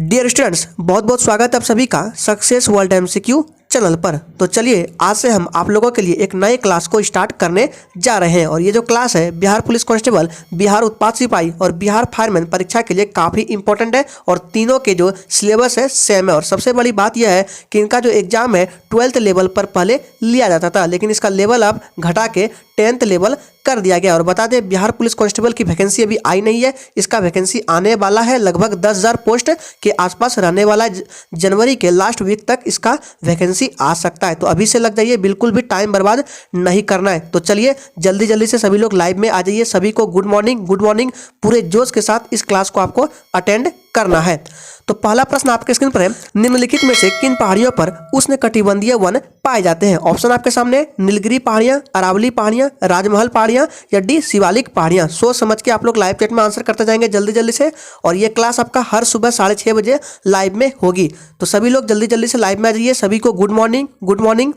Dear students, बहुत बहुत स्वागत है आप सभी का सक्सेस वर्ल्ड एमसीक्यू चैनल पर। तो चलिए आज से हम आप लोगों के लिए एक नए क्लास को स्टार्ट करने जा रहे हैं और ये जो क्लास है बिहार पुलिस कांस्टेबल, बिहार उत्पाद सिपाही और बिहार फायरमैन परीक्षा के लिए काफ़ी इंपॉर्टेंट है और तीनों के जो सिलेबस है सेम है। और सबसे बड़ी बात यह है कि इनका जो एग्जाम है 12th लेवल पर पहले लिया जाता था, लेकिन इसका लेवल अब घटा के 10th लेवल कर दिया गया। और बता दें बिहार पुलिस कांस्टेबल की वैकेंसी अभी आई नहीं है, इसका वैकेंसी आने वाला है। लगभग 10,000 पोस्ट के आसपास रहने वाला जनवरी के लास्ट वीक तक इसका वैकेंसी आ सकता है। तो अभी से लग जाइए, बिल्कुल भी टाइम बर्बाद नहीं करना है। तो चलिए जल्दी जल्दी से सभी लोग लाइव में आ जाइए। सभी को गुड मॉर्निंग। पूरे जोश के साथ इस क्लास को आपको अटेंड करना है। तो पहला प्रश्न आपके स्क्रीन पर है, निम्नलिखित में से किन पहाड़ियों पर उष्णकटिबंधीय वन पाए जाते हैं? ऑप्शन आपके सामने, नीलगिरी पहाड़ियां, अरावली पहाड़ियां, राजमहल पहाड़ियां या डी शिवालिक पहाड़ियां। सोच समझ के आप लोग लाइव चैट में आंसर करते जाएंगे जल्दी जल्दी से। और ये क्लास आपका हर सुबह 6:30 बजे लाइव में होगी, तो सभी लोग जल्दी जल्दी से लाइव में आ जाइए। सभी को गुड मॉर्निंग।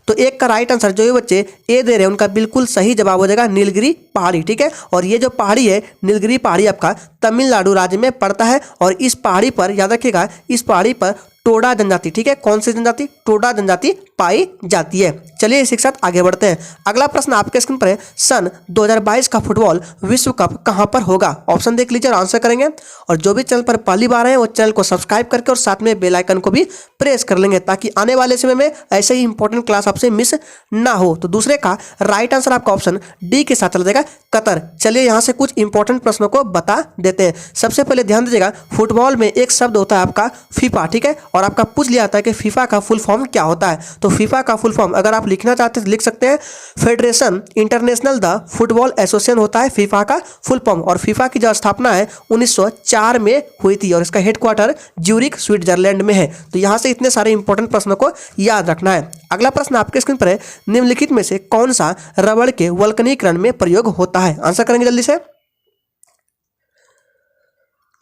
तो एक का राइट आंसर जो ये बच्चे ए दे रहे हैं उनका बिल्कुल सही जवाब हो जाएगा नीलगिरी पहाड़ी। ठीक है, और ये जो पहाड़ी है नीलगिरी पहाड़ी आपका तमिलनाडु राज्य में पड़ता है। और इस पहाड़ी पर याद रखिएगा, इस पहाड़ी पर टोडा जनजाति, ठीक है, कौन सी जनजाति? टोडा जनजाति पाई जाती है। चलिए इसी के साथ आगे बढ़ते हैं। अगला प्रश्न आपके स्क्रीन पर है, सन 2022 का फुटबॉल विश्व कप कहां पर होगा? ऑप्शन देख लीजिए और आंसर करेंगे। और जो भी चैनल पर पहली बार है वो चैनल को सब्सक्राइब करके और साथ में बेल आइकन को भी प्रेस कर लेंगे, ताकि आने वाले समय में ऐसे ही इंपॉर्टेंट क्लास आपसे मिस ना हो। तो दूसरे का राइट आंसर आपका ऑप्शन डी के साथ चला जाएगा, कतर। चलिए यहाँ से कुछ इंपॉर्टेंट प्रश्नों को बता देते हैं। सबसे पहले ध्यान दीजिएगा, फुटबॉल में एक शब्द होता है आपका फीफा, ठीक है, और आपका पूछ लिया जाता है कि फीफा का फुल फॉर्म क्या होता है। तो फीफा का फुल फॉर्म अगर आप लिखना चाहते हैं तो लिख सकते हैं, federation international the football association होता है फीफा का फुल फॉर्म। और फीफा की जो स्थापना है 1904 में हुई थी और इसका हेडक्वार्टर ज्यूरिख स्विट्जरलैंड में है। तो यहाँ से इतने सारे इंपॉर्टेंट प्रश्नों को याद रखना है। अगला प्रश्न आपके स्क्रीन पर है, निम्नलिखित में से कौन सा रबड़ के वल्कनीकरण में प्रयोग होता है? आंसर करेंगे जल्दी से।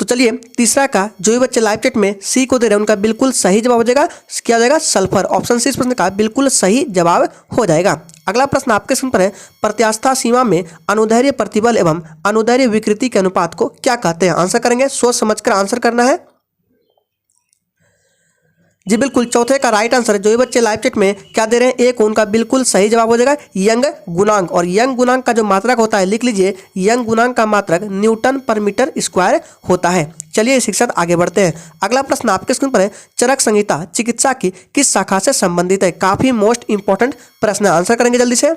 तो चलिए तीसरा का जो भी बच्चे लाइव चैट में सी को दे रहे हैं उनका बिल्कुल सही जवाब हो जाएगा, क्या हो जाएगा? सल्फर। ऑप्शन सी इस प्रश्न का बिल्कुल सही जवाब हो जाएगा। अगला प्रश्न आपके स्क्रीन पर है, प्रत्यास्था सीमा में अनुदैर्ध्य प्रतिबल एवं अनुदैर्ध्य विकृति के अनुपात को क्या कहते हैं? आंसर करेंगे, सोच समझकर आंसर करना है जी। बिल्कुल चौथे का राइट आंसर जो ये बच्चे लाइव चैट में क्या दे रहे हैं, एक उनका बिल्कुल सही जवाब हो जाएगा यंग गुणांक। और यंग गुणांक का जो मात्रक होता है लिख लीजिए, यंग गुणांक का मात्रक न्यूटन पर मीटर स्क्वायर होता है। चलिए इसी के साथ आगे बढ़ते हैं। अगला प्रश्न आपके स्क्रीन पर है, चरक संहिता चिकित्सा की किस शाखा से संबंधित है? काफी मोस्ट इंपॉर्टेंट प्रश्न है, आंसर करेंगे जल्दी से।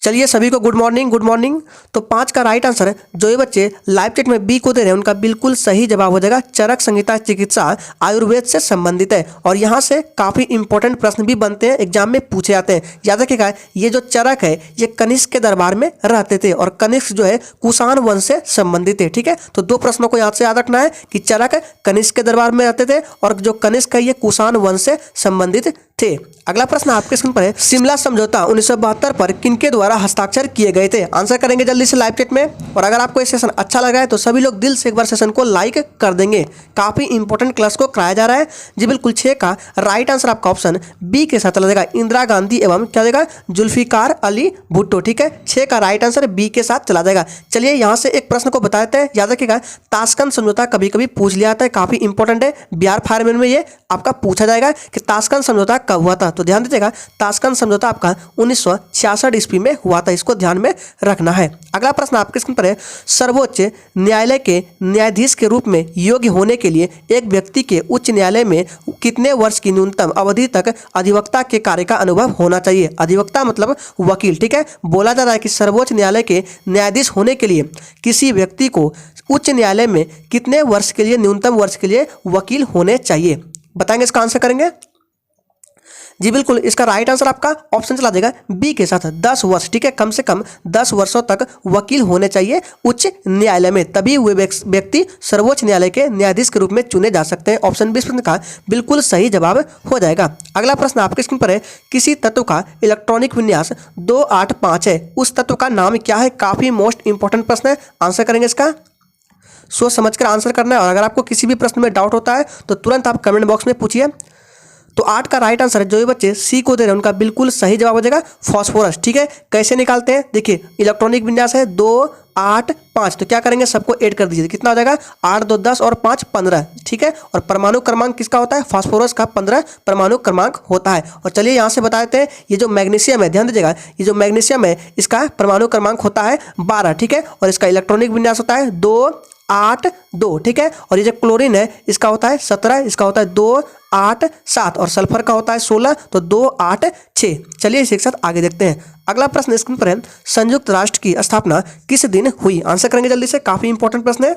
चलिए सभी को गुड मॉर्निंग। तो 5 का राइट आंसर जो ये बच्चे लाइव चैट में बी को दे रहे हैं उनका बिल्कुल सही जवाब हो जाएगा, चरक संहिता चिकित्सा आयुर्वेद से संबंधित है। और यहाँ से काफ़ी इंपॉर्टेंट प्रश्न भी बनते हैं, एग्जाम में पूछे जाते हैं। याद रखिएगा, ये जो चरक है ये कनिष्क के दरबार में रहते थे और कनिष्क जो है कुषाण वंश से संबंधित है। ठीक है, तो दो प्रश्नों को यहाँ से याद रखना है कि चरक कनिष्क के दरबार में रहते थे और जो कनिष्क है ये कुषाण वंश से संबंधित थे। अगला प्रश्न आपके स्क्रीन पर है, शिमला समझौता 1972 पर किनके द्वारा हस्ताक्षर किए गए थे? आंसर करेंगे जल्दी से लाइव चैट में। और अगर आपको ये सेशन अच्छा लगा है तो सभी लोग दिल से एक बार सेशन को लाइक कर देंगे। काफी इंपॉर्टेंट क्लास को कराया जा रहा है जी। बिल्कुल 6 का राइट आंसर आपका ऑप्शन बी के साथ चला जाएगा, इंदिरा गांधी एवं क्या जाएगा, जुल्फिकार अली भुट्टो। ठीक है, 6 का राइट आंसर बी के साथ चला जाएगा। चलिए यहाँ से एक प्रश्न को बता देते हैं, याद रखिएगा, ताशकंद समझौता कभी कभी पूछ लिया जाता है, काफी इंपॉर्टेंट है। बिहार फायरमैन में ये आपका पूछा जाएगा कि ताशकंद समझौता कब हुआ था। तो ध्यान दीजिएगा, ताशकंद समझौता आपका 1966 ईस्वी में हुआ था, इसको ध्यान में रखना है। अगला प्रश्न आपके स्क्रीन पर है, सर्वोच्च न्यायालय के न्यायाधीश के रूप में योग्य होने के लिए एक व्यक्ति के उच्च न्यायालय में कितने वर्ष की न्यूनतम अवधि तक अधिवक्ता के कार्य का अनुभव होना चाहिए? अधिवक्ता मतलब वकील। ठीक है, बोला जा रहा है कि सर्वोच्च न्यायालय के न्यायाधीश होने के लिए किसी व्यक्ति को उच्च न्यायालय में कितने वर्ष के लिए, न्यूनतम वर्ष के लिए वकील होने चाहिए? बताएंगे, इसका आंसर करेंगे जी। बिल्कुल इसका राइट आंसर आपका ऑप्शन चला देगा बी के साथ, 10 वर्ष। ठीक है, कम से कम 10 वर्षों तक वकील होने चाहिए उच्च न्यायालय में, तभी वे व्यक्ति सर्वोच्च न्यायालय के न्यायाधीश के रूप में चुने जा सकते हैं। ऑप्शन बी प्रश्न का बिल्कुल सही जवाब हो जाएगा। अगला प्रश्न आपके स्क्रीन पर है, किसी तत्व का इलेक्ट्रॉनिक विन्यास 285 है, उस तत्व का नाम क्या है? काफी मोस्ट इंपॉर्टेंट प्रश्न है, आंसर करेंगे इसका, सोच समझकर आंसर करना है। और अगर आपको किसी भी प्रश्न में डाउट होता है तो तुरंत आप कमेंट बॉक्स में पूछिए। तो 8 का राइट आंसर है जो ये बच्चे सी को दे रहे हैं उनका बिल्कुल सही जवाब हो जाएगा फॉस्फोरस। ठीक है, कैसे निकालते हैं, देखिए इलेक्ट्रॉनिक विन्यास है 2 8 5, तो क्या करेंगे सबको ऐड कर दीजिए, कितना हो जाएगा 8 2 10 और 5 15। ठीक है, और परमाणु क्रमांक किसका होता है, फास्फोरस का 15 परमाणु क्रमांक होता है। और चलिए यहाँ से बता देते हैं, ये जो मैग्नीशियम है ध्यान दीजिएगा, ये जो मैग्नीशियम है इसका परमाणु क्रमांक होता है 12। ठीक है, और इसका इलेक्ट्रॉनिक विन्यास होता है 2 8 2। ठीक है, और ये जो क्लोरीन है इसका होता है 17, इसका होता है 2 8 7, और सल्फर का होता है 16, तो 2 8 6। चलिए इसी के साथ आगे देखते हैं। अगला प्रश्न स्क्रीन पर है, संयुक्त राष्ट्र की स्थापना किस दिन हुई, आंसर करेंगे जल्दी से, काफी इंपॉर्टेंट प्रश्न है।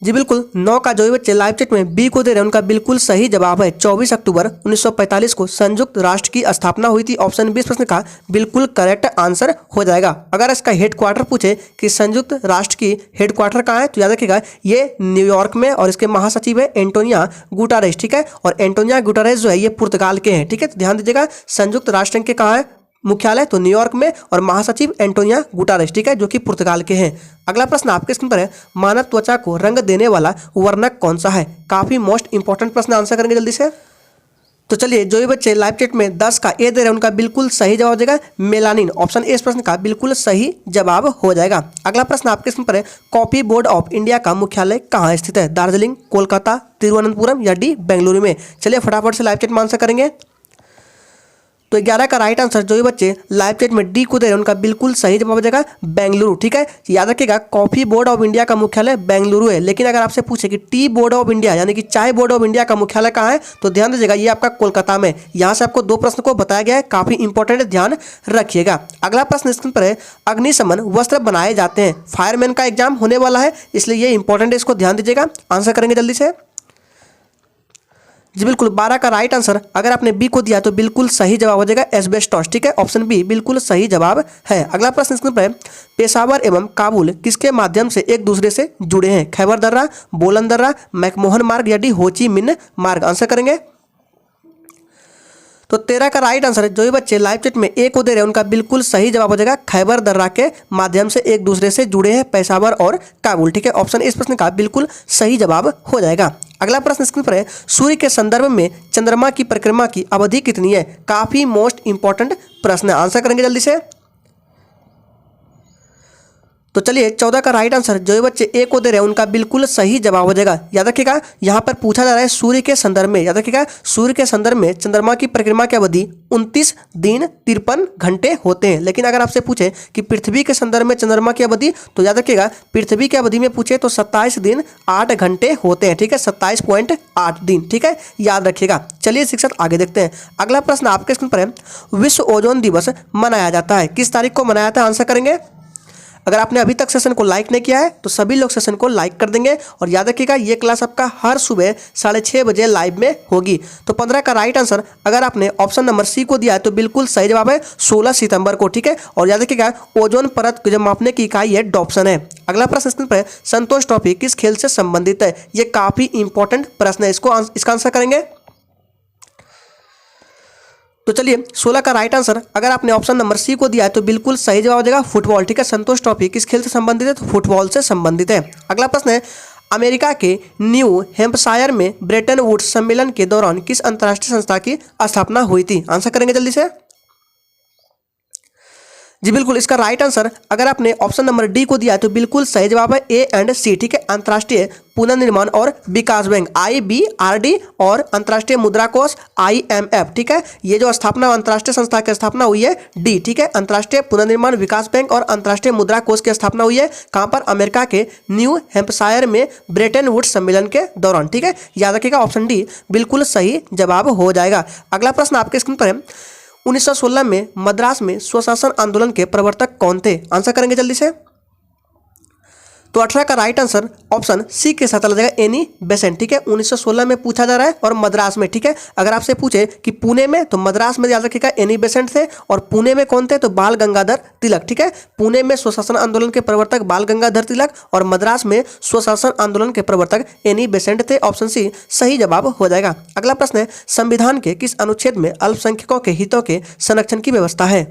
जी बिल्कुल, 9 का जो बच्चे लाइव चैट में बी को दे रहे हैं उनका बिल्कुल सही जवाब है 24 अक्टूबर 1945 को संयुक्त राष्ट्र की स्थापना हुई थी। ऑप्शन 20 प्रश्न का बिल्कुल करेक्ट आंसर हो जाएगा। अगर इसका हेडक्वार्टर पूछे कि संयुक्त राष्ट्र की हेडक्वार्टर कहाँ है, तो याद रखिएगा ये न्यूयॉर्क में, और इसके महासचिव है एंटोनियो गुटेरेस। ठीक है, और एंटोनियो गुटेरेस जो है ये पुर्तगाल के हैं। ठीक है, तो ध्यान दीजिएगा संयुक्त राष्ट्र के कहाँ है मुख्यालय, तो न्यूयॉर्क में, और महासचिव एंटोनियो गुटेरेस। ठीक है, जो कि पुर्तगाल के हैं। अगला प्रश्न आपके स्क्रीन पर है, मानव त्वचा को रंग देने वाला वर्णक कौन सा है, काफी मोस्ट इंपॉर्टेंट प्रश्न, आंसर करेंगे जल्दी से। तो चलिए जो ये बच्चे लाइव चैट में 10 का ए दे रहे हैं उनका बिल्कुल सही जवाब हो जाएगा मेलानिन। ऑप्शन ए इस प्रश्न का बिल्कुल सही जवाब हो जाएगा। अगला प्रश्न आपके स्क्रीन पर है, कॉफी बोर्ड ऑफ इंडिया का मुख्यालय कहाँ स्थित है, दार्जिलिंग, कोलकाता, तिरुवनंतपुरम या डी बेंगलुरु में। चलिए फटाफट से लाइव चैट में आंसर करेंगे। तो 11 का राइट आंसर जो ये बच्चे लाइव चैट में डी को दे रहे हैं उनका बिल्कुल सही जवाब हो जाएगा बेंगलुरु। ठीक है, याद रखिएगा कॉफी बोर्ड ऑफ इंडिया का मुख्यालय बेंगलुरु है, लेकिन अगर आपसे पूछे कि टी बोर्ड ऑफ इंडिया यानी कि चाय बोर्ड ऑफ इंडिया का मुख्यालय कहाँ है, तो ध्यान दीजिएगा ये आपका कोलकाता में। यहाँ से आपको 2 प्रश्न को बताया गया है, काफी इंपॉर्टेंट है, ध्यान रखिएगा। अगला प्रश्न स्क्रीन पर है, अग्निशमन वस्त्र बनाए जाते हैं, फायरमैन का एग्जाम होने वाला है इसलिए ये इंपॉर्टेंट है, इसको ध्यान दीजिएगा। आंसर करेंगे जल्दी से। जी बिल्कुल, 12 का राइट आंसर अगर आपने बी को दिया तो बिल्कुल सही जवाब हो जाएगा एस्बेस्टॉस। ठीक है, ऑप्शन बी बिल्कुल सही जवाब है। अगला प्रश्न स्क्रीन पर है, पेशावर एवं काबुल किसके माध्यम से एक दूसरे से जुड़े हैं, खैबर दर्रा, बोलन दर्रा, मैकमोहन मार्ग या डी होची मिन्ह मार्ग। आंसर करेंगे। तो 13 का राइट आंसर है जो ये बच्चे लाइव चैट में ए को दे रहे हैं उनका बिल्कुल सही जवाब हो जाएगा खैबर दर्रा के माध्यम से एक दूसरे से जुड़े हैं पेशावर और काबुल। ठीक है, ऑप्शन इस प्रश्न का बिल्कुल सही जवाब हो जाएगा। अगला प्रश्न स्क्रीन पर है, सूर्य के संदर्भ में चंद्रमा की परिक्रमा की अवधि कितनी है, काफी मोस्ट इंपॉर्टेंट प्रश्न है, आंसर करेंगे जल्दी से। तो चलिए 14 का राइट आंसर जो ये बच्चे ए को दे रहे हैं उनका बिल्कुल सही जवाब हो जाएगा। याद रखिएगा यहाँ पर पूछा जा रहा है सूर्य के संदर्भ में, याद रखिएगा सूर्य के संदर्भ में चंद्रमा की परिक्रमा की अवधि 29 दिन 53 घंटे होते हैं। लेकिन अगर आपसे पूछे कि पृथ्वी के संदर्भ में चंद्रमा की अवधि, तो याद रखिएगा पृथ्वी की अवधि में पूछे तो 27 दिन 8 घंटे होते हैं। ठीक है, 27.8 दिन। ठीक है, याद रखिएगा। चलिए शिक्षक आगे देखते हैं। अगला प्रश्न आपके स्क्रीन पर है, विश्व ओजोन दिवस मनाया जाता है, किस तारीख को मनाया जाता है, आंसर करेंगे। अगर आपने अभी तक सेशन को लाइक नहीं किया है तो सभी लोग सेशन को लाइक कर देंगे, और याद रखिएगा ये क्लास आपका हर सुबह 6:30 बजे लाइव में होगी। तो 15 का राइट आंसर अगर आपने ऑप्शन नंबर सी को दिया है तो बिल्कुल सही जवाब है 16 सितंबर को। ठीक है, और याद रखिएगा ओजोन परत को जब मापने की इकाई है डॉप्सन है। अगला प्रश्न स्क्रीन पर है, संतोष ट्रॉफी किस खेल से संबंधित है, ये काफी इंपॉर्टेंट प्रश्न है, इसका आंसर करेंगे। तो चलिए 16 का राइट आंसर अगर आपने ऑप्शन नंबर सी को दिया है तो बिल्कुल सही जवाब हो जाएगा फुटबॉल। ठीक है, संतोष ट्रॉफी किस खेल से संबंधित है, तो फुटबॉल से संबंधित है। अगला प्रश्न है, अमेरिका के न्यू हैम्पशायर में ब्रेटन वुड्स सम्मेलन के दौरान किस अंतर्राष्ट्रीय संस्था की स्थापना हुई थी, आंसर करेंगे जल्दी से। जी बिल्कुल, इसका राइट आंसर अगर आपने ऑप्शन नंबर डी को दिया है तो बिल्कुल सही जवाब है ए एंड सी। ठीक है, अंतर्राष्ट्रीय पुनर्निर्माण और विकास बैंक IBRD और अंतर्राष्ट्रीय मुद्रा कोष IMF। ठीक है, ये जो स्थापना अंतर्राष्ट्रीय संस्था की स्थापना हुई है डी। ठीक है, अंतर्राष्ट्रीय पुनर्निर्माण विकास बैंक और अंतर्राष्ट्रीय मुद्रा कोष की स्थापना हुई है कहाँ पर, अमेरिका के न्यू हैम्पशायर में ब्रेटन वुड्स सम्मेलन के दौरान। ठीक है, याद रखिएगा ऑप्शन डी बिल्कुल सही जवाब हो जाएगा। अगला प्रश्न आपके स्क्रीन पर है, 1916 में मद्रास में स्वशासन आंदोलन के प्रवर्तक कौन थे, आंसर करेंगे जल्दी से। तो 18 का राइट आंसर ऑप्शन सी के साथ लग जाएगा एनी बेसेंट। ठीक है, 1916 में पूछा जा रहा है और मद्रास में। ठीक है, अगर आपसे पूछे कि पुणे में तो मद्रास में याद रखिएगा एनी बेसेंट थे, और पुणे में कौन थे तो बाल गंगाधर तिलक। ठीक है, पुणे में स्वशासन आंदोलन के प्रवर्तक बाल गंगाधर तिलक और मद्रास में स्वशासन आंदोलन के प्रवर्तक एनी बेसेंट थे। ऑप्शन सी सही जवाब हो जाएगा। अगला प्रश्न है, संविधान के किस अनुच्छेद में अल्पसंख्यकों के हितों के संरक्षण की व्यवस्था है।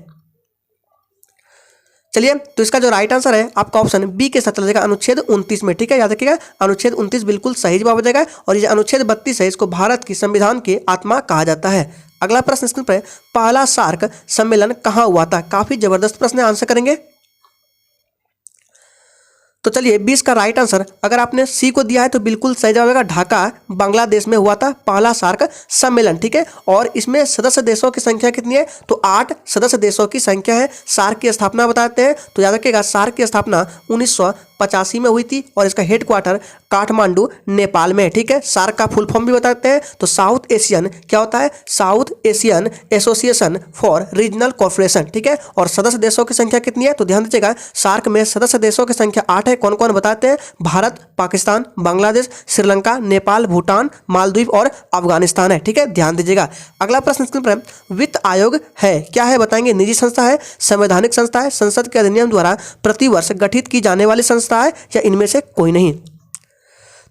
चलिए, तो इसका जो राइट आंसर है आपका ऑप्शन बी के साथ चला जाएगा, अनुच्छेद 29 में। ठीक है, याद रखिएगा, अनुच्छेद 29 बिल्कुल सही जवाब हो जाएगा। और ये अनुच्छेद 32 है, इसको भारत की संविधान की आत्मा कहा जाता है। अगला प्रश्न स्क्रीन पर, पहला सार्क सम्मेलन कहाँ हुआ था? काफी जबरदस्त प्रश्न है, आंसर करेंगे। तो चलिए 20 का राइट आंसर अगर आपने सी को दिया है तो बिल्कुल सही जवाब होगा, ढाका बांग्लादेश में हुआ था पहला सार्क सम्मेलन। ठीक है, और इसमें सदस्य देशों की संख्या कितनी है? तो 8 सदस्य देशों की संख्या है। सार्क की स्थापना बताते हैं, तो याद रखिएगा सार्क की स्थापना 1985 में हुई थी और इसका हेडक्वार्टर काठमांडू नेपाल में। ठीक है, सार्क का फुल फॉर्म भी बताते हैं, तो साउथ एशियन क्या होता है? South Asian association for regional cooperation. ठीक है, और सदस्य देशों की संख्या कितनी है? तो ध्यान दीजिएगा, सार्क में सदस्य देशों की संख्या 8 है। कौन कौन बताते हैं? भारत, पाकिस्तान, बांग्लादेश, श्रीलंका, नेपाल, भूटान, मालदीव और अफगानिस्तान है। ठीक है, ध्यान दीजिएगा। अगला प्रश्न स्क्रीन पर, वित्त आयोग है क्या है? बताएंगे। निजी संस्था है, संवैधानिक संस्था है, संसद के अधिनियम द्वारा प्रतिवर्ष गठित की जाने वाली संस्था है, या इनमें से कोई नहीं?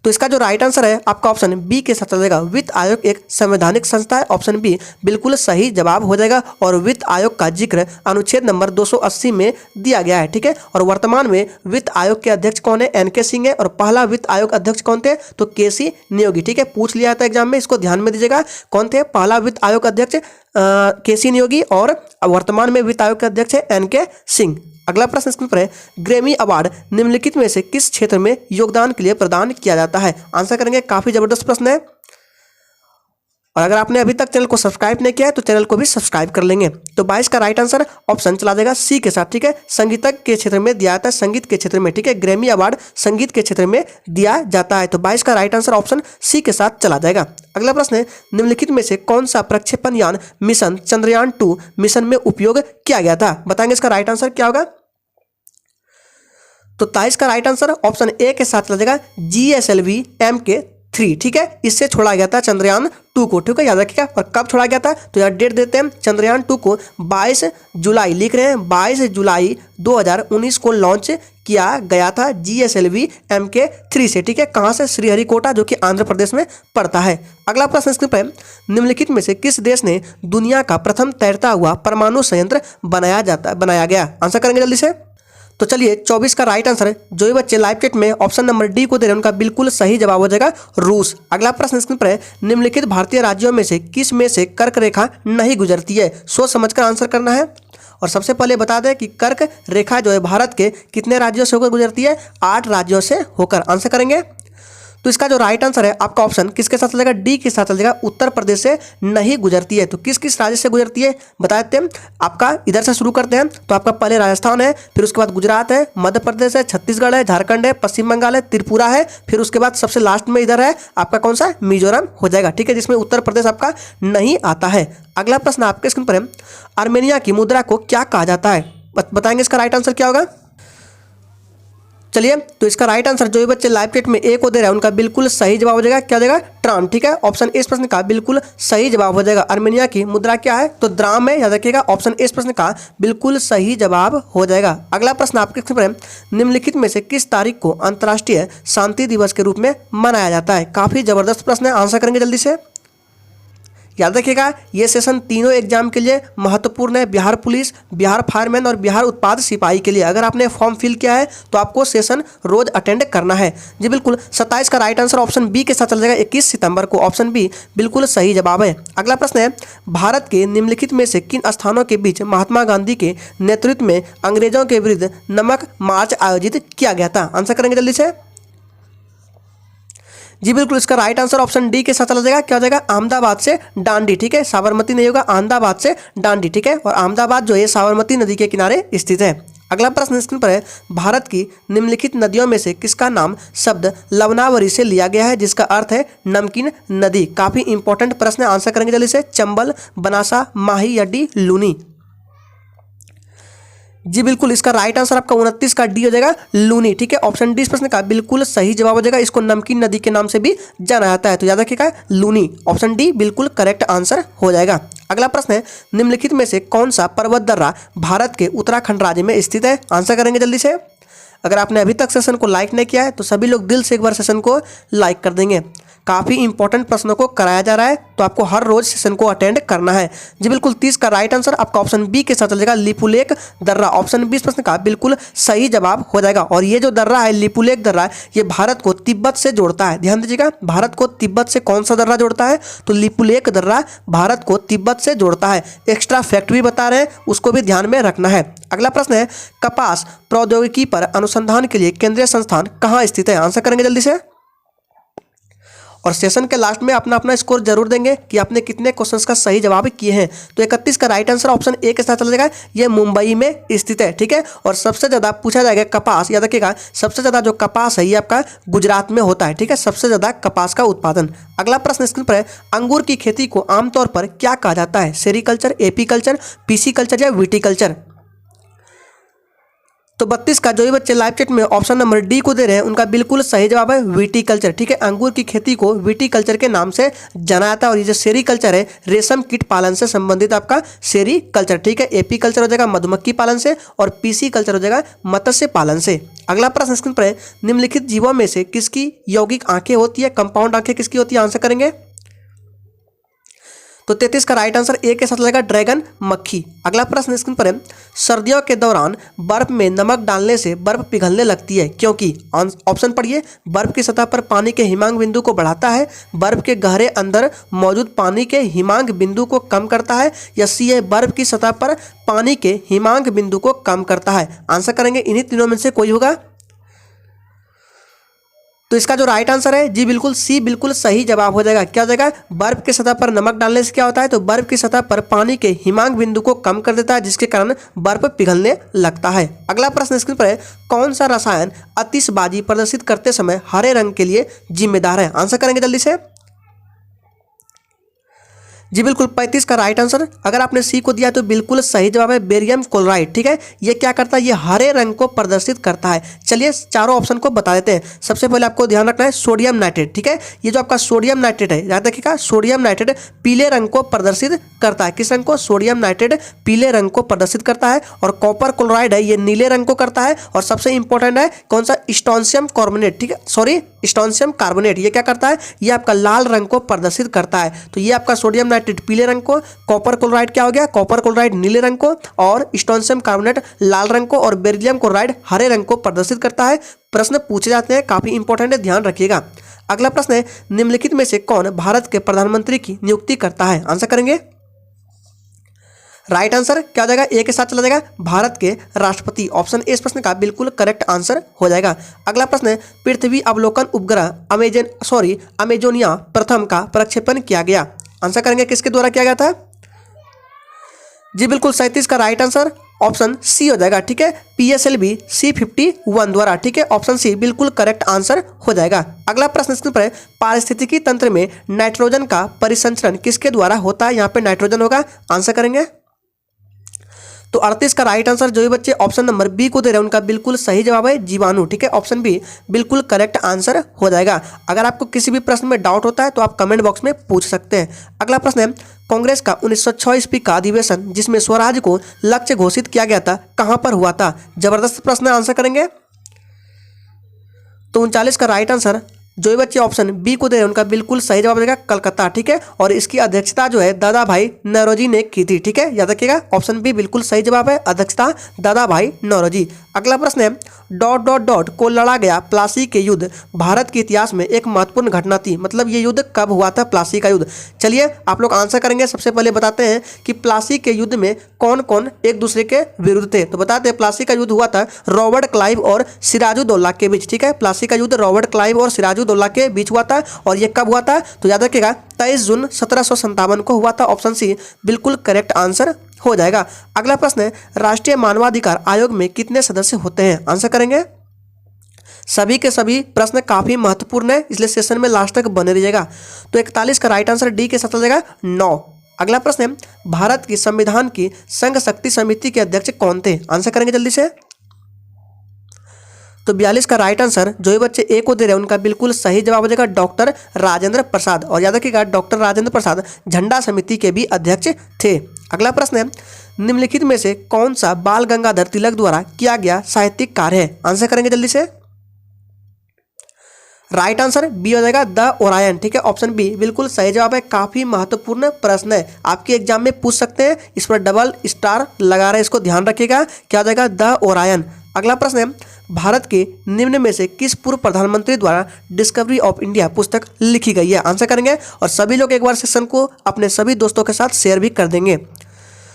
तो इसका जो राइट आंसर है आपका ऑप्शन बी के साथ चलेगा, वित्त आयोग एक संवैधानिक संस्था है। ऑप्शन बी बिल्कुल सही जवाब हो जाएगा। और वित्त आयोग का जिक्र अनुच्छेद नंबर 280 में दिया गया है। ठीक है, और वर्तमान में वित्त आयोग के अध्यक्ष कौन है? एनके सिंह है। और पहला वित्त आयोग अध्यक्ष कौन थे? तो केसी नियोगी। ठीक है, पूछ लिया था एग्जाम में, इसको ध्यान में दीजिएगा। कौन थे पहला वित्त आयोग अध्यक्ष? केसी नियोगी। और वर्तमान में वित्त आयोग के अध्यक्ष है एनके सिंह। अगला प्रश्न स्क्रीन पर है, ग्रैमी अवार्ड निम्नलिखित में से किस क्षेत्र में योगदान के लिए प्रदान किया जाता है? आंसर करेंगे। काफी जबरदस्त प्रश्न है, और अगर आपने अभी तक चैनल को सब्सक्राइब नहीं किया है तो चैनल को भी सब्सक्राइब कर लेंगे। तो 22 का राइट आंसर ऑप्शन चला जाएगा सी के साथ। ठीक है, संगीतज्ञ के क्षेत्र में दिया जाता है, संगीत के क्षेत्र में। ठीक है, ग्रैमी अवार्ड संगीत के क्षेत्र में दिया जाता है। तो 22 का राइट आंसर ऑप्शन सी के साथ चला जाएगा। अगला प्रश्न है, निम्नलिखित में से कौन सा प्रक्षेपण यान मिशन चंद्रयान 2 मिशन में उपयोग किया गया था? बताएंगे इसका राइट आंसर क्या होगा। तो 23 का राइट आंसर ऑप्शन ए के साथ चला जाएगा, GSLV MK3। ठीक है, इससे छोड़ा गया था चंद्रयान 2 को। ठीक है, याद रखिएगा। और कब छोड़ा गया था? तो यार डेट देते हैं, चंद्रयान 2 को 22 जुलाई लिख रहे हैं, 22 जुलाई 2019 को लॉन्च किया गया था GSLV MK3 से। ठीक है, कहाँ से? श्रीहरिकोटा, जो कि आंध्र प्रदेश में पड़ता है। अगला प्रश्न स्क्रीन पर, निम्नलिखित में से किस देश ने दुनिया का प्रथम तैरता हुआ परमाणु संयंत्र बनाया गया? आंसर करेंगे जल्दी से। तो चलिए 24 का राइट आंसर है, जो भी बच्चे लाइव चैट में ऑप्शन नंबर डी को दे रहे हैं उनका बिल्कुल सही जवाब हो जाएगा, रूस। अगला प्रश्न स्क्रीन पर है, निम्नलिखित भारतीय राज्यों में से किस में से कर्क रेखा नहीं गुजरती है? सोच समझकर आंसर करना है। और सबसे पहले बता दें कि कर्क रेखा जो है भारत के कितने राज्यों से होकर गुजरती है? 8 राज्यों से होकर। आंसर करेंगे। तो इसका जो राइट आंसर है आपका ऑप्शन किसके साथ चलेगा? डी के साथ चलेगा, उत्तर प्रदेश से नहीं गुजरती है। तो किस किस राज्य से गुजरती है बता देते हैं। आपका इधर से शुरू करते हैं, तो आपका पहले राजस्थान है, फिर उसके बाद गुजरात है, मध्य प्रदेश है, छत्तीसगढ़ है, झारखंड है, पश्चिम बंगाल है, त्रिपुरा है, फिर उसके बाद सबसे लास्ट में इधर है आपका कौन सा? मिजोरम हो जाएगा। ठीक है, जिसमें उत्तर प्रदेश आपका नहीं आता है। अगला प्रश्न आपके स्क्रीन पर है, आर्मेनिया की मुद्रा को क्या कहा जाता है? बताएंगे इसका राइट आंसर क्या होगा। चलिए, तो इसका राइट आंसर जो भी बच्चे लाइव चैट में ए को दे रहे हैं उनका बिल्कुल सही जवाब हो जाएगा। क्या हो जाएगा? ट्रान। ठीक है, ऑप्शन इस प्रश्न का बिल्कुल सही जवाब हो जाएगा। आर्मेनिया की मुद्रा क्या है? तो द्राम है, याद रखिएगा। ऑप्शन इस प्रश्न का बिल्कुल सही जवाब हो जाएगा। अगला प्रश्न आपके स्क्रीन पर, निम्नलिखित में से किस तारीख को अंतर्राष्ट्रीय शांति दिवस के रूप में मनाया जाता है? काफी जबरदस्त प्रश्न है, आंसर करेंगे जल्दी से। याद रखिएगा, ये सेशन तीनों एग्जाम के लिए महत्वपूर्ण है, बिहार पुलिस, बिहार फायरमैन और बिहार उत्पाद सिपाही के लिए। अगर आपने फॉर्म फिल किया है तो आपको सेशन रोज अटेंड करना है। जी बिल्कुल। 27 का राइट आंसर ऑप्शन बी के साथ चल जाएगा, 21 सितंबर को। ऑप्शन बी बिल्कुल सही जवाब है। अगला प्रश्न है, भारत के निम्नलिखित में से किन स्थानों के बीच महात्मा गांधी के नेतृत्व में अंग्रेजों के विरुद्ध नमक मार्च आयोजित किया गया था? आंसर करेंगे जल्दी से। जी बिल्कुल, इसका राइट आंसर ऑप्शन डी के साथ चला जाएगा। क्या हो जाएगा? अहमदाबाद से डांडी। ठीक है, साबरमती नहीं होगा, अहमदाबाद से डांडी। ठीक है, और अहमदाबाद जो है साबरमती नदी के किनारे स्थित है। अगला प्रश्न स्क्रीन पर है, भारत की निम्नलिखित नदियों में से किसका नाम शब्द लवनावरी से लिया गया है, जिसका अर्थ है नमकीन नदी? काफी इंपॉर्टेंट प्रश्न है, आंसर करेंगे जल्दी से। चंबल, बनासा, माही या डी लूनी? जी बिल्कुल, इसका राइट आंसर आपका 29 का डी हो जाएगा, लूनी। ठीक है, ऑप्शन डी इस प्रश्न का बिल्कुल सही जवाब हो जाएगा। इसको नमकीन नदी के नाम से भी जाना जाता है, तो याद रखिएगा लूनी। ऑप्शन डी बिल्कुल करेक्ट आंसर हो जाएगा। अगला प्रश्न है, निम्नलिखित में से कौन सा पर्वत दर्रा भारत के उत्तराखंड राज्य में स्थित है? आंसर करेंगे जल्दी से। अगर आपने अभी तक सेशन को लाइक नहीं किया है तो सभी लोग दिल से एक बार सेशन को लाइक कर देंगे। काफ़ी इंपॉर्टेंट प्रश्नों को कराया जा रहा है, तो आपको हर रोज सेशन को अटेंड करना है। जी बिल्कुल, 30 का राइट आंसर आपका ऑप्शन बी के साथ चलेगा, लिपुलेख दर्रा। ऑप्शन 20 प्रश्न का बिल्कुल सही जवाब हो जाएगा। और ये जो दर्रा है, लिपुलेख दर्रा, ये भारत को तिब्बत से जोड़ता है। ध्यान दीजिएगा, भारत को तिब्बत से कौन सा दर्रा जोड़ता है? तो लिपुलेख दर्रा भारत को तिब्बत से जोड़ता है। एक्स्ट्रा फैक्ट भी बता रहे हैं, उसको भी ध्यान में रखना है। अगला प्रश्न है, कपास प्रौद्योगिकी पर अनुसंधान के लिए केंद्रीय संस्थान कहाँ स्थित है? आंसर करेंगे जल्दी से। और सेशन के लास्ट में अपना अपना स्कोर जरूर देंगे कि आपने कितने क्वेश्चंस का सही जवाब किए हैं। तो 31 का राइट आंसर ऑप्शन ए के साथ चला जाएगा, ये मुंबई में स्थित है। ठीक है, और सबसे ज़्यादा पूछा जाएगा कपास, याद रखिएगा, सबसे ज़्यादा जो कपास है ये आपका गुजरात में होता है। ठीक है, सबसे ज़्यादा कपास का उत्पादन। अगला प्रश्न स्क्रीन पर है, अंगूर की खेती को आमतौर पर क्या कहा जाता है? सेरीकल्चर, एपीकल्चर, पीसीकल्चर या विटीकल्चर? तो 32 का जो भी बच्चे लाइव चैट में ऑप्शन नंबर डी को दे रहे हैं उनका बिल्कुल सही जवाब है विटीकल्चर। ठीक है, अंगूर की खेती को विटीकल्चर के नाम से जाना जाता है। और ये जो सेरीकल्चर है, रेशम कीट पालन से संबंधित आपका सेरीकल्चर। ठीक है, एपीकल्चर हो जाएगा मधुमक्खी पालन से, और पीसीकल्चर हो जाएगा मत्स्य पालन से। अगला प्रश्न स्क्रीन पर है, निम्नलिखित जीवों में से किसकी यौगिक आंखें होती है? कंपाउंड आंखें किसकी होती है? आंसर करेंगे। तो 33 का राइट आंसर ए के साथ लगेगा, ड्रैगन मक्खी। अगला प्रश्न स्क्रीन पर है, सर्दियों के दौरान बर्फ में नमक डालने से बर्फ पिघलने लगती है क्योंकि? ऑप्शन पढ़िए, बर्फ की सतह पर पानी के हिमांक बिंदु को बढ़ाता है, बर्फ के गहरे अंदर मौजूद पानी के हिमांक बिंदु को कम करता है, या सी है बर्फ की सतह पर पानी के हिमांक बिंदु को कम करता है। आंसर करेंगे इन्हीं तीनों में से कोई होगा। तो इसका जो राइट आंसर है जी बिल्कुल सी, बिल्कुल सही जवाब हो जाएगा। क्या हो जाएगा? बर्फ की सतह पर नमक डालने से क्या होता है? तो बर्फ की सतह पर पानी के हिमांक बिंदु को कम कर देता है, जिसके कारण बर्फ पिघलने लगता है। अगला प्रश्न स्क्रीन पर है, कौन सा रसायन आतिशबाजी प्रदर्शित करते समय हरे रंग के लिए जिम्मेदार है? आंसर करेंगे जल्दी से। जी बिल्कुल, 35 का राइट आंसर, अगर आपने सी को दिया तो बिल्कुल सही जवाब है बेरियम क्लोराइड। ठीक है, ये क्या करता है? ये हरे रंग को प्रदर्शित करता है। चलिए चारों ऑप्शन को बता देते हैं। सबसे पहले आपको ध्यान रखना है सोडियम नाइट्रेट। ठीक है, ये जो आपका सोडियम नाइट्रेट है, याद रखिएगा, सोडियम नाइट्रेट पीले रंग को प्रदर्शित करता है। किस रंग को? सोडियम नाइट्रेट पीले रंग को प्रदर्शित करता है। और कॉपर क्लोराइड है, ये नीले रंग को करता है। और सबसे इंपॉर्टेंट है कौन सा? Strontium carbonate. ठीक है, सॉरी, स्ट्रोंशियम कार्बोनेट, ये क्या करता है? ये आपका लाल रंग को प्रदर्शित करता है। तो ये आपका सोडियम नाइट्रेट पीले रंग को, कॉपर क्लोराइड क्या हो गया? कॉपर क्लोराइड नीले रंग को, और स्ट्रोंशियम कार्बोनेट लाल रंग को, और बेरिलियम क्लोराइड हरे रंग को प्रदर्शित करता है। प्रश्न पूछे जाते हैं, काफी इंपॉर्टेंट है, ध्यान रखिएगा। अगला प्रश्न है, निम्नलिखित में से कौन भारत के प्रधानमंत्री की नियुक्ति करता है? आंसर करेंगे। राइट आंसर क्या हो जाएगा? ए के साथ चला जाएगा, भारत के राष्ट्रपति। ऑप्शन ए इस प्रश्न का बिल्कुल करेक्ट आंसर हो जाएगा। अगला प्रश्न है, पृथ्वी अवलोकन उपग्रह अमेजोनिया प्रथम का प्रक्षेपण किया गया। आंसर करेंगे किसके द्वारा किया गया था? जी बिल्कुल, 37 का राइट आंसर ऑप्शन सी हो जाएगा। ठीक है, PSLV C51 द्वारा। ठीक है, ऑप्शन सी बिल्कुल करेक्ट आंसर हो जाएगा। अगला प्रश्न स्क्रीन पर है, पारिस्थितिकी तंत्र में नाइट्रोजन का परिसंचरण किसके द्वारा होता है? यहाँ पे नाइट्रोजन होगा। आंसर करेंगे। तो 38 का राइट आंसर जो भी बच्चे ऑप्शन नंबर बी को दे रहे हैं उनका बिल्कुल सही जवाब है जीवाणु। ठीक है, ऑप्शन बी बिल्कुल करेक्ट आंसर हो जाएगा। अगर आपको किसी भी प्रश्न में डाउट होता है तो आप कमेंट बॉक्स में पूछ सकते हैं। अगला प्रश्न है, कांग्रेस का 1906 ईस्वी का अधिवेशन जिसमें स्वराज को लक्ष्य घोषित किया गया था, कहां पर हुआ था? जबरदस्त प्रश्न है, आंसर करेंगे। तो 39 का राइट आंसर जो भी बच्चे ऑप्शन बी को दे रहे हैं उनका बिल्कुल सही जवाब देगा कलकत्ता। ठीक है, और इसकी अध्यक्षता जो है दादा भाई नौरोजी ने की थी। ठीक है, याद रखिएगा, ऑप्शन बी बिल्कुल सही जवाब है, अध्यक्षता दादा भाई नौरोजी। अगला प्रश्न है, ... को लड़ा गया प्लासी के युद्ध भारत के इतिहास में एक महत्वपूर्ण घटना थी। मतलब ये युद्ध कब हुआ था, प्लासी का युद्ध? चलिए आप लोग आंसर करेंगे। सबसे पहले बताते हैं कि प्लासी के युद्ध में कौन कौन एक दूसरे के विरुद्ध थे। तो बताते हैं, प्लासी का युद्ध हुआ था रॉबर्ट क्लाइव और सिराजुद्दौला के बीच। ठीक है, प्लासी का युद्ध रॉबर्ट क्लाइव और सिराजुद्दौला के बीच हुआ था। और ये कब हुआ था? तो याद रखिएगा 23 जून 1757 को हुआ था। ऑप्शन सी बिल्कुल करेक्ट आंसर हो जाएगा। अगला प्रश्न है, राष्ट्रीय मानवाधिकार आयोग में कितने सदस्य होते हैं? आंसर करेंगे। सभी के सभी प्रश्न काफी महत्वपूर्ण है, इसलिए सेशन में लास्ट तक बने रहिएगा। तो 41 का राइट आंसर डी के साथ हो जाएगा 9। अगला प्रश्न है, भारत की संविधान की संघ शक्ति समिति के अध्यक्ष कौन थे? आंसर करेंगे जल्दी से। तो 42 का राइट आंसर जो भी बच्चे ए को दे रहे हैं उनका बिल्कुल सही जवाब हो जाएगा डॉक्टर राजेंद्र प्रसाद। और याद रखिएगा डॉक्टर राजेंद्र प्रसाद झंडा समिति के भी अध्यक्ष थे। अगला प्रश्न है, निम्नलिखित में से कौन सा बाल गंगाधर तिलक द्वारा किया गया साहित्यिक कार्य है? आंसर करेंगे जल्दी से। राइट आंसर बी हो जाएगा द ओरायन। ठीक है, ऑप्शन बी बिल्कुल सही जवाब है। काफी महत्वपूर्ण प्रश्न है, आपके एग्जाम में पूछ सकते हैं, इस पर डबल स्टार लगा रहे हैं, इसको ध्यान रखिएगा। क्या हो जाएगा? The Orion. अगला प्रश्न है, भारत के निम्न में से किस पूर्व प्रधानमंत्री द्वारा डिस्कवरी ऑफ इंडिया पुस्तक लिखी गई है? आंसर करेंगे और सभी लोग एक बार सेशन को अपने सभी दोस्तों के साथ शेयर भी कर देंगे।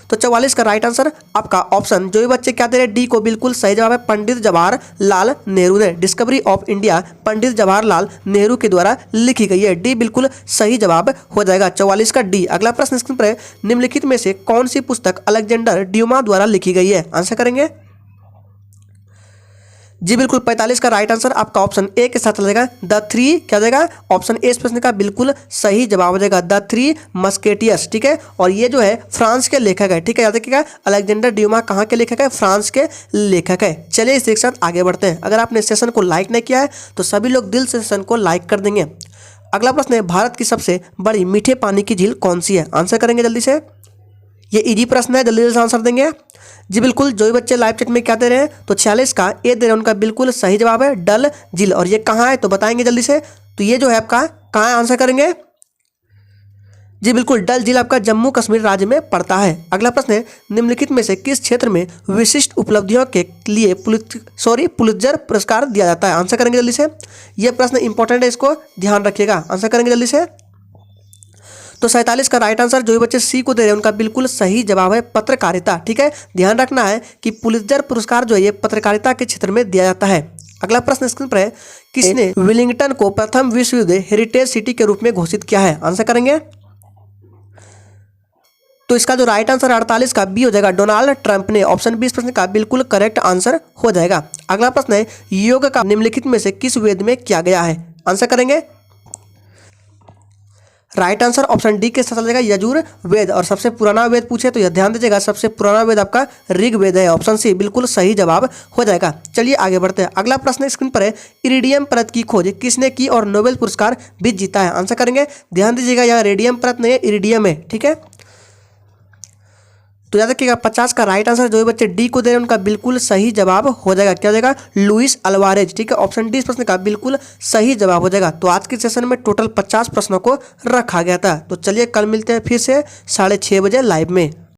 तो 44 का राइट आंसर आपका ऑप्शन, जो भी बच्चे क्या दे रहे हैं, डी को बिल्कुल सही जवाब है। पंडित जवाहरलाल नेहरू ने discovery of India Pandit Jawaharlal Nehru के द्वारा लिखी गई है। डी बिल्कुल सही जवाब हो जाएगा, 44 का डी। अगला प्रश्न स्क्रीन पर है, निम्नलिखित में से कौन सी पुस्तक अलेक्जेंडर ड्यूमा द्वारा लिखी गई है? आंसर करेंगे जी बिल्कुल 45 का राइट आंसर आपका ऑप्शन ए के साथ चला जाएगा, द थ्री। क्या जाएगा? ऑप्शन ए इस प्रश्न का बिल्कुल सही जवाब हो जाएगा, द थ्री मस्केटियर्स। ठीक है, और ये जो है फ्रांस के लेखक है। ठीक है, याद रखिएगा, अलेक्जेंडर ड्यूमा कहाँ के लेखक है? फ्रांस के लेखक है। चलिए इस एक साथ आगे बढ़ते हैं। अगर आपने सेशन को लाइक नहीं किया है तो सभी लोग दिल से सेशन को लाइक कर देंगे। अगला प्रश्न है, भारत की सबसे बड़ी मीठे पानी की झील कौन सी है? आंसर करेंगे जल्दी से। ये इजी प्रश्न है, जल्दी से आंसर देंगे जी बिल्कुल। जो भी बच्चे लाइव चैट में क्या दे रहे हैं, तो 46 का ए दे रहे हैं, उनका बिल्कुल सही जवाब है डल झील। और ये कहाँ है तो बताएंगे जल्दी से। तो ये जो है आपका कहाँ है? आंसर करेंगे जी बिल्कुल, डल झील आपका जम्मू कश्मीर राज्य में पड़ता है। अगला प्रश्न है, निम्नलिखित में से किस क्षेत्र में विशिष्ट उपलब्धियों के लिए पुलित्जर पुरस्कार दिया जाता है? आंसर करेंगे जल्दी से। यह प्रश्न इंपॉर्टेंट है, इसको ध्यान रखिएगा। आंसर करेंगे जल्दी से। तो 47 का राइट आंसर, जो भी बच्चे सी को दे रहे हैं, उनका बिल्कुल सही जवाब है पत्रकारिता। ठीक है, ध्यान रखना है कि पुलित्जर पुरस्कार जो है ये पत्रकारिता के क्षेत्र में दिया जाता है। अगला प्रश्न स्क्रीन पर है, किसने विलिंगटन को प्रथम विश्व युद्ध हेरिटेज सिटी के रूप में घोषित किया है? आंसर करेंगे। तो इसका जो राइट आंसर 48 का बी हो जाएगा, डोनाल्ड ट्रंप ने। ऑप्शन बी इस प्रश्न का बिल्कुल करेक्ट आंसर हो जाएगा। अगला प्रश्न है, योग का निम्नलिखित में से किस वेद में किया गया है? आंसर करेंगे राइट आंसर ऑप्शन डी के साथ चलेगा, यजुर वेद। और सबसे पुराना वेद पूछे तो यह ध्यान दीजिएगा, सबसे पुराना वेद आपका ऋग वेद है। ऑप्शन सी बिल्कुल सही जवाब हो जाएगा। चलिए आगे बढ़ते हैं। अगला प्रश्न स्क्रीन पर है, इरिडियम परत की खोज किसने की और नोबेल पुरस्कार भी जीता है? आंसर करेंगे, ध्यान दीजिएगा, यह रेडियम परत नहीं है, इरिडियम है। ठीक है, तो याद रखिएगा 50 का राइट आंसर, जो भी बच्चे डी को दे रहे हैं उनका बिल्कुल सही जवाब हो जाएगा। क्या हो जाएगा? Luis Alvarez. ठीक है, ऑप्शन डी इस प्रश्न का बिल्कुल सही जवाब हो जाएगा। तो आज के सेशन में टोटल 50 प्रश्नों को रखा गया था। तो चलिए कल मिलते हैं फिर से 6:30 बजे लाइव में।